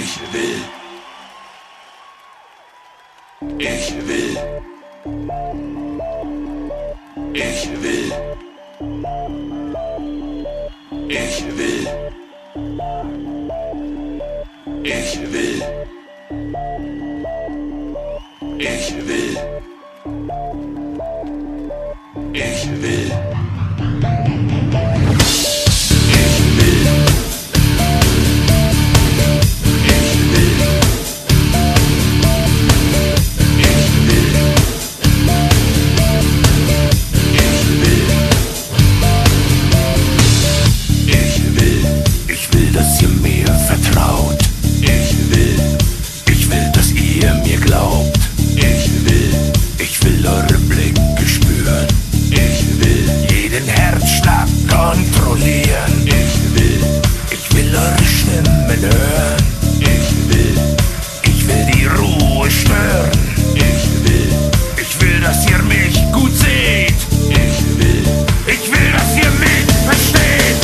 Ich will. Ich will. Ich will. Ich will. Ich will. Ich will. Ich will. Dass ihr mir vertraut. Ich will, dass ihr mir glaubt. Ich will eure Blicke spüren. Jeden Herzschlag kontrollieren. Ich will eure Stimmen hören. Ich will die Ruhe stören. Ich will, dass ihr mich gut seht. Ich will, dass ihr mich versteht.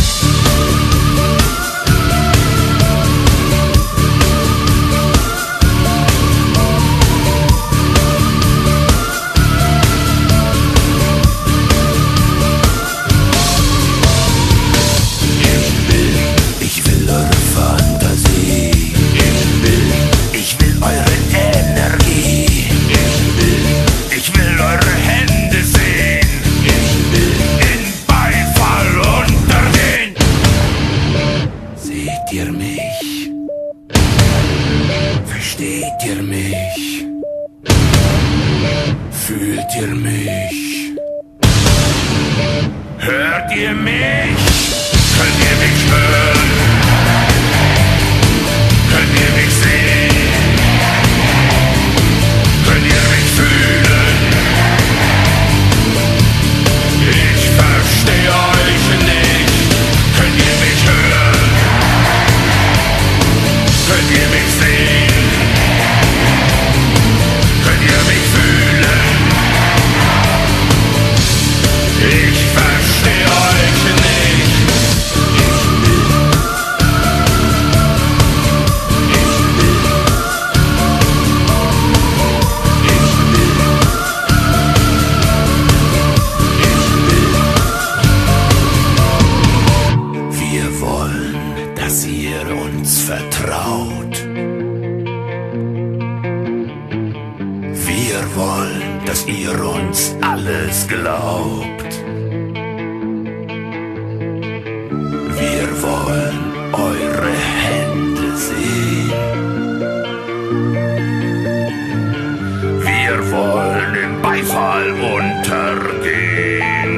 Versteht ihr mich? Fühlt ihr mich? Hört ihr mich? Könnt ihr mich hören? Könnt ihr mich sehen? Könnt ihr mich fühlen? Ich verstehe euch nicht. Könnt ihr mich hören? Könnt ihr mich sehen? Könnt ihr mich fühlen? Ich verstehe euch nicht. Wir wollen, dass ihr uns vertraut. Wir wollen, dass ihr uns alles glaubt. Wir wollen eure Hände sehen. Wir wollen in Beifall untergehen.